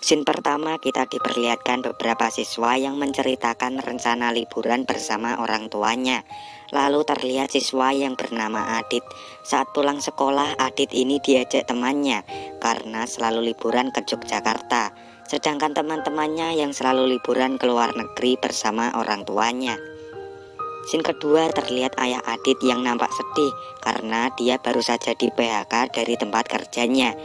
Scene pertama kita diperlihatkan beberapa siswa yang menceritakan rencana liburan bersama orang tuanya. Lalu terlihat siswa yang bernama Adit. Saat pulang sekolah, Adit ini diajak temannya karena selalu liburan ke Yogyakarta. Sedangkan teman-temannya yang selalu liburan ke luar negeri bersama orang tuanya. Scene kedua terlihat ayah Adit yang nampak sedih karena dia baru saja di PHK dari tempat kerjanya.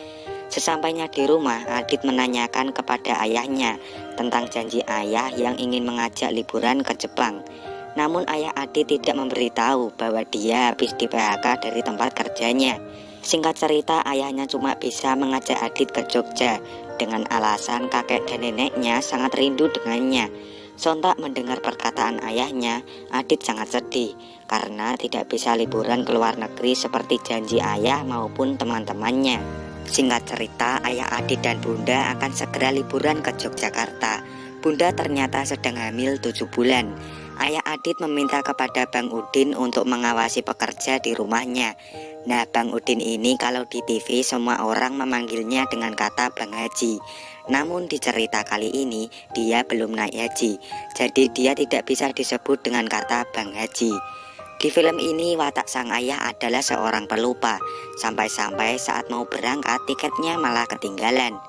Sesampainya di rumah, Adit menanyakan kepada ayahnya tentang janji ayah yang ingin mengajak liburan ke Jepang. Namun ayah Adit tidak memberitahu bahwa dia habis di PHK dari tempat kerjanya. Singkat cerita, ayahnya cuma bisa mengajak Adit ke Jogja dengan alasan kakek dan neneknya sangat rindu dengannya. Sontak mendengar perkataan ayahnya, Adit sangat sedih karena tidak bisa liburan ke luar negeri seperti janji ayah maupun teman-temannya. Singkat cerita, ayah Adit dan bunda akan segera liburan ke Yogyakarta. Bunda ternyata sedang hamil 7 bulan. Ayah Adit meminta kepada Bang Udin untuk mengawasi pekerja di rumahnya. Nah, Bang Udin ini kalau di TV semua orang memanggilnya dengan kata Bang Haji. Namun di cerita kali ini dia belum naik haji, jadi dia tidak bisa disebut dengan kata Bang Haji. Di film ini watak sang ayah adalah seorang pelupa, sampai-sampai saat mau berangkat tiketnya malah ketinggalan.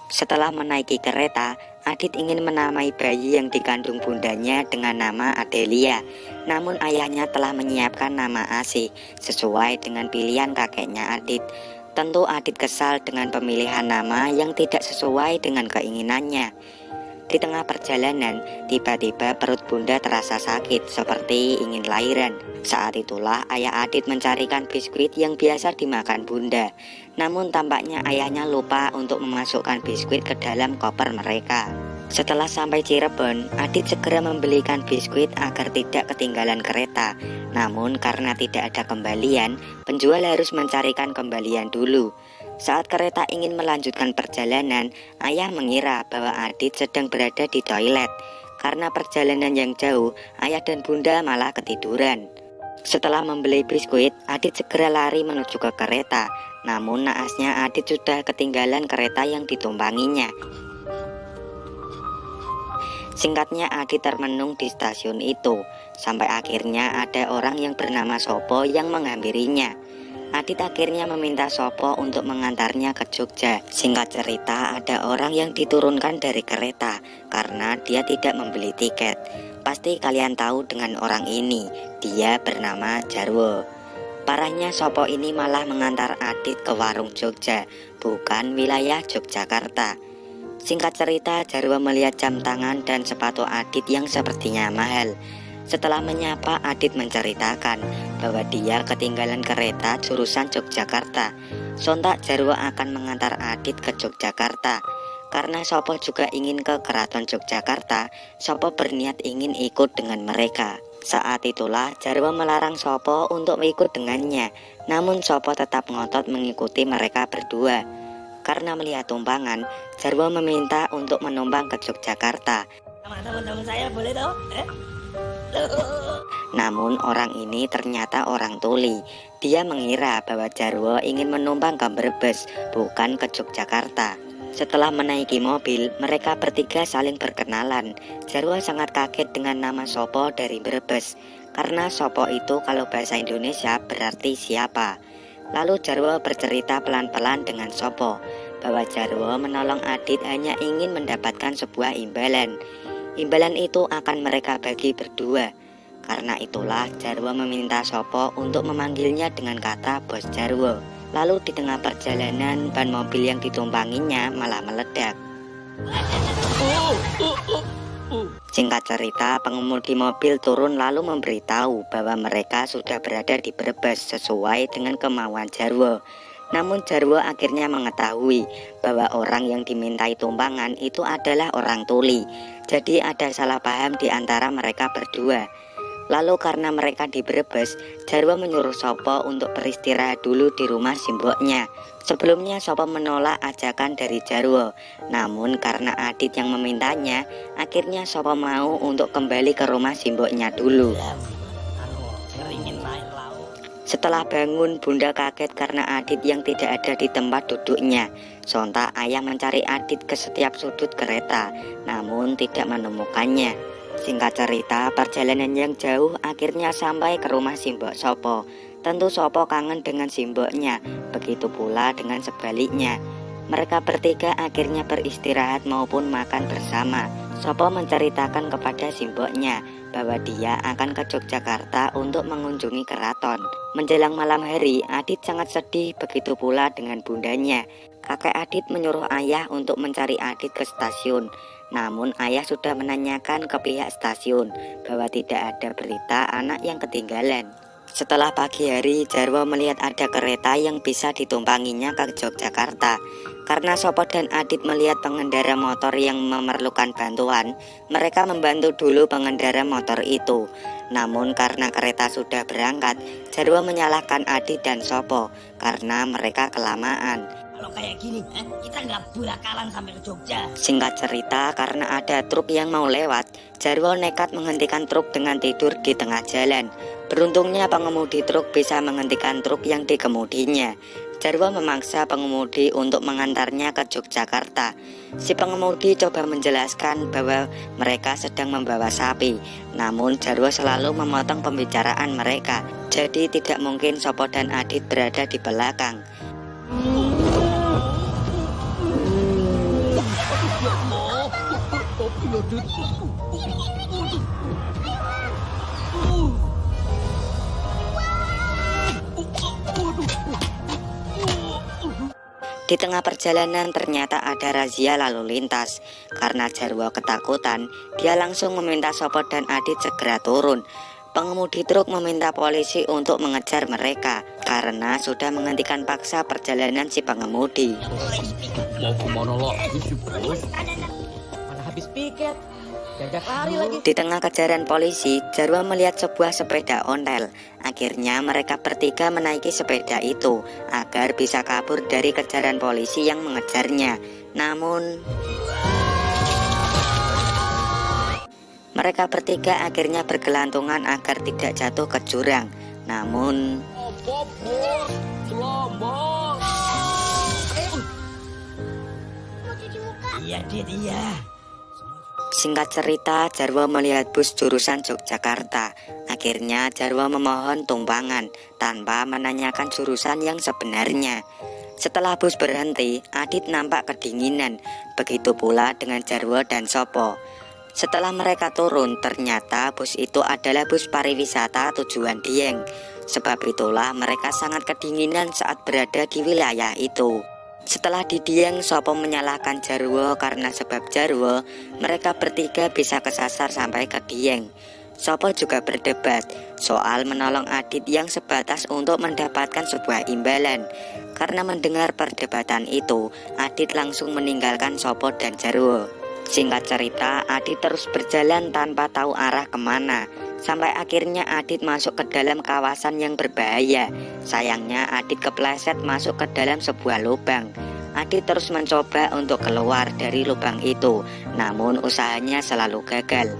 Setelah menaiki kereta, Adit ingin menamai bayi yang dikandung bundanya dengan nama Adelia. Namun ayahnya telah menyiapkan nama Asih sesuai dengan pilihan kakeknya Adit. Tentu Adit kesal dengan pemilihan nama yang tidak sesuai dengan keinginannya. Di tengah perjalanan, tiba-tiba perut bunda terasa sakit seperti ingin lahiran. Saat itulah ayah Adit mencarikan biskuit yang biasa dimakan bunda. Namun tampaknya ayahnya lupa untuk memasukkan biskuit ke dalam koper mereka. Setelah sampai Cirebon, Adit segera membelikan biskuit agar tidak ketinggalan kereta. Namun karena tidak ada kembalian, penjual harus mencarikan kembalian dulu. Saat kereta ingin melanjutkan perjalanan, ayah mengira bahwa Adit sedang berada di toilet. Karena perjalanan yang jauh, ayah dan bunda malah ketiduran. Setelah membeli biskuit, Adit segera lari menuju ke kereta. Namun naasnya Adit sudah ketinggalan kereta yang ditumpanginya. Singkatnya Adit termenung di stasiun itu, sampai akhirnya ada orang yang bernama Sopo yang menghampirinya. Adit akhirnya meminta Sopo untuk mengantarnya ke Jogja. Singkat cerita, ada orang yang diturunkan dari kereta karena dia tidak membeli tiket. Pasti kalian tahu dengan orang ini, dia bernama Jarwo. Parahnya Sopo ini malah mengantar Adit ke warung Jogja, bukan wilayah Yogyakarta. Singkat cerita, Jarwo melihat jam tangan dan sepatu Adit yang sepertinya mahal. Setelah menyapa, Adit menceritakan bahwa dia ketinggalan kereta jurusan Yogyakarta. Sontak Jarwo akan mengantar Adit ke Yogyakarta. Karena Sopo juga ingin ke Keraton Yogyakarta, Sopo berniat ingin ikut dengan mereka. Saat itulah Jarwo melarang Sopo untuk ikut dengannya. Namun Sopo tetap ngotot mengikuti mereka berdua. Karena melihat tumpangan, Jarwo meminta untuk menumpang ke Yogyakarta. Sama teman-teman saya boleh toh? Namun orang ini ternyata orang tuli. Dia mengira bahwa Jarwo ingin menumpang ke Brebes, bukan ke Yogyakarta. Setelah menaiki mobil, mereka bertiga saling berkenalan. Jarwo sangat kaget dengan nama Sopo dari Brebes, karena Sopo itu kalau bahasa Indonesia berarti siapa. Lalu Jarwo bercerita pelan-pelan dengan Sopo bahwa Jarwo menolong Adit hanya ingin mendapatkan sebuah imbalan. Imbalan itu akan mereka bagi berdua. Karena itulah Jarwo meminta Sopo untuk memanggilnya dengan kata Bos Jarwo. Lalu di tengah perjalanan, ban mobil yang ditumpanginya malah meledak. Singkat cerita, pengemudi mobil turun lalu memberitahu bahwa mereka sudah berada di Brebes sesuai dengan kemauan Jarwo. Namun Jarwo akhirnya mengetahui bahwa orang yang dimintai tumpangan itu adalah orang tuli. Jadi ada salah paham di antara mereka berdua. Lalu karena mereka di Brebes, Jarwo menyuruh Sopo untuk beristirahat dulu di rumah simboknya. Sebelumnya Sopo menolak ajakan dari Jarwo. Namun karena Adit yang memintanya, akhirnya Sopo mau untuk kembali ke rumah simboknya dulu. Setelah bangun, Bunda kaget karena Adit yang tidak ada di tempat duduknya. Sontak ayah mencari Adit ke setiap sudut kereta, namun tidak menemukannya. Singkat cerita, perjalanan yang jauh akhirnya sampai ke rumah Simbok Sopo. Tentu Sopo kangen dengan simboknya, begitu pula dengan sebaliknya. Mereka bertiga akhirnya beristirahat maupun makan bersama. Sopo menceritakan kepada simboknya bahwa dia akan ke Yogyakarta untuk mengunjungi keraton. Menjelang malam hari, Adit sangat sedih, begitu pula dengan bundanya. Kakek Adit menyuruh ayah untuk mencari Adit ke stasiun. Namun ayah sudah menanyakan ke pihak stasiun bahwa tidak ada berita anak yang ketinggalan. Setelah pagi hari, Jarwo melihat ada kereta yang bisa ditumpanginya ke Yogyakarta. Karena Sopo dan Adit melihat pengendara motor yang memerlukan bantuan, mereka membantu dulu pengendara motor itu. Namun karena kereta sudah berangkat, Jarwo menyalahkan Adit dan Sopo karena mereka kelamaan. Kalau kayak gini, kita nggak bakalan sampai ke Jogja. Singkat cerita, karena ada truk yang mau lewat, Jarwo nekat menghentikan truk dengan tidur di tengah jalan. Beruntungnya pengemudi truk bisa menghentikan truk yang dikemudinya. Jarwo memaksa pengemudi untuk mengantarnya ke Yogyakarta. Si pengemudi coba menjelaskan bahwa mereka sedang membawa sapi, namun Jarwo selalu memotong pembicaraan mereka. Jadi tidak mungkin Sopo dan Adit berada di belakang. Di tengah perjalanan ternyata ada razia lalu lintas. Karena Jarwo ketakutan, dia langsung meminta Sopo dan Adit segera turun. Pengemudi truk meminta polisi untuk mengejar mereka karena sudah menghentikan paksa perjalanan si pengemudi. Mau kemana lagi sih, bos? Mana habis piket? Jajak lari lagi. Di tengah kejaran polisi, Jarwo melihat sebuah sepeda ontel. Akhirnya mereka bertiga menaiki sepeda itu agar bisa kabur dari kejaran polisi yang mengejarnya. Namun mereka bertiga akhirnya bergelantungan agar tidak jatuh ke jurang. Namun Bos, selamat. Iya, Dit, iya. singkat cerita, Jarwo melihat bus jurusan Yogyakarta. Akhirnya Jarwo memohon tumpangan tanpa menanyakan jurusan yang sebenarnya. Setelah bus berhenti, Adit nampak kedinginan. Begitu pula dengan Jarwo dan Sopo. Setelah mereka turun, ternyata bus itu adalah bus pariwisata tujuan Dieng. Sebab itulah mereka sangat kedinginan saat berada di wilayah itu. Setelah di Dieng, Sopo menyalahkan Jarwo karena sebab Jarwo, mereka bertiga bisa kesasar sampai ke Dieng. Sopo juga berdebat soal menolong Adit yang sebatas untuk mendapatkan sebuah imbalan. Karena mendengar perdebatan itu, Adit langsung meninggalkan Sopo dan Jarwo. Singkat cerita, Adit terus berjalan tanpa tahu arah kemana. Sampai akhirnya Adit masuk ke dalam kawasan yang berbahaya. Sayangnya Adit kepleset masuk ke dalam sebuah lubang. Adit terus mencoba untuk keluar dari lubang itu, namun usahanya selalu gagal.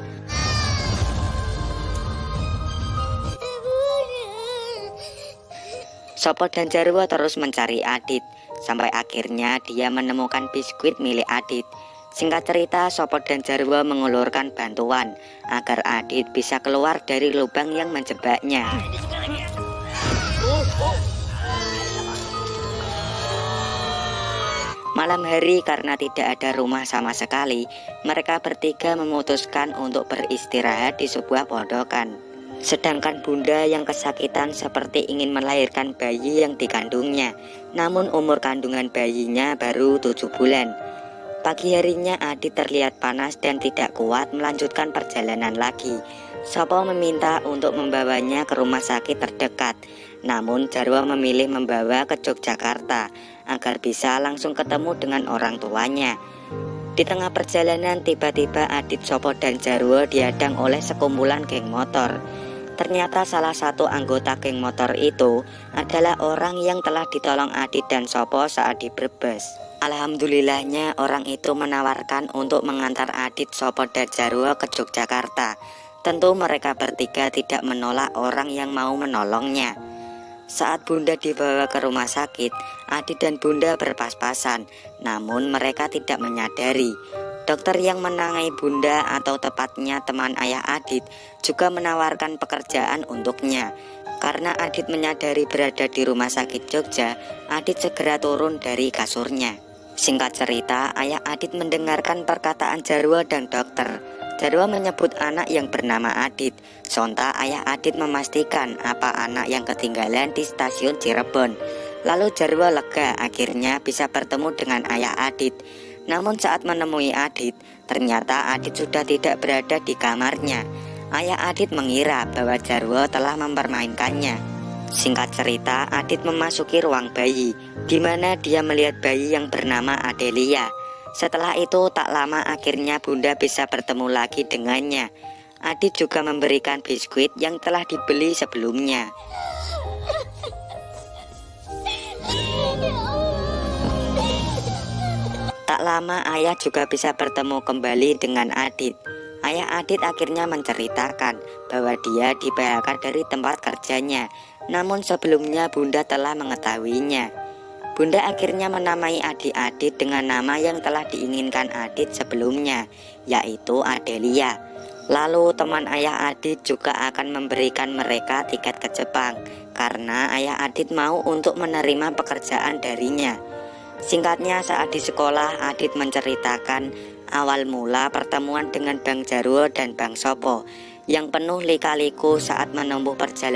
Sopo dan Jarwo terus mencari Adit. Sampai akhirnya dia menemukan biskuit milik Adit. Singkat cerita, Sopo dan Jarwo mengulurkan bantuan agar Adit bisa keluar dari lubang yang menjebaknya. Malam hari karena tidak ada rumah sama sekali, mereka bertiga memutuskan untuk beristirahat di sebuah pondokan. Sedangkan Bunda yang kesakitan seperti ingin melahirkan bayi yang dikandungnya, namun umur kandungan bayinya baru 7 bulan. Pagi harinya Adit terlihat panas dan tidak kuat melanjutkan perjalanan lagi. Sopo meminta untuk membawanya ke rumah sakit terdekat. Namun Jarwo memilih membawa ke Yogyakarta agar bisa langsung ketemu dengan orang tuanya. Di tengah perjalanan tiba-tiba Adit, Sopo dan Jarwo dihadang oleh sekumpulan geng motor. Ternyata salah satu anggota geng motor itu adalah orang yang telah ditolong Adit dan Sopo saat di Brebes. Alhamdulillahnya orang itu menawarkan untuk mengantar Adit, Sopo dan Jarwo ke Yogyakarta. Tentu mereka bertiga tidak menolak orang yang mau menolongnya. Saat Bunda dibawa ke rumah sakit, Adit dan Bunda berpas-pasan, namun mereka tidak menyadari. Dokter yang menangani Bunda atau tepatnya teman ayah Adit juga menawarkan pekerjaan untuknya. Karena Adit menyadari berada di rumah sakit Jogja, Adit segera turun dari kasurnya. Singkat cerita, ayah Adit mendengarkan perkataan Jarwo dan dokter. Jarwo menyebut anak yang bernama Adit. Sontak ayah Adit memastikan apa anak yang ketinggalan di stasiun Cirebon. Lalu Jarwo lega akhirnya bisa bertemu dengan ayah Adit. Namun saat menemui Adit, ternyata Adit sudah tidak berada di kamarnya. Ayah Adit mengira bahwa Jarwo telah mempermainkannya. Singkat cerita, Adit memasuki ruang bayi, di mana dia melihat bayi yang bernama Adelia. Setelah itu tak lama akhirnya Bunda bisa bertemu lagi dengannya. Adit juga memberikan biskuit yang telah dibeli sebelumnya. Tak lama ayah juga bisa bertemu kembali dengan Adit. Ayah Adit akhirnya menceritakan bahwa dia di-PHK dari tempat kerjanya. Namun sebelumnya Bunda telah mengetahuinya. Bunda akhirnya menamai adik Adit dengan nama yang telah diinginkan Adit sebelumnya, yaitu Adelia. Lalu teman ayah Adit juga akan memberikan mereka tiket ke Jepang, karena ayah Adit mau untuk menerima pekerjaan darinya. Singkatnya, saat di sekolah Adit menceritakan awal mula pertemuan dengan Bang Jarwo dan Bang Sopo yang penuh lika-liku saat menempuh perjalanan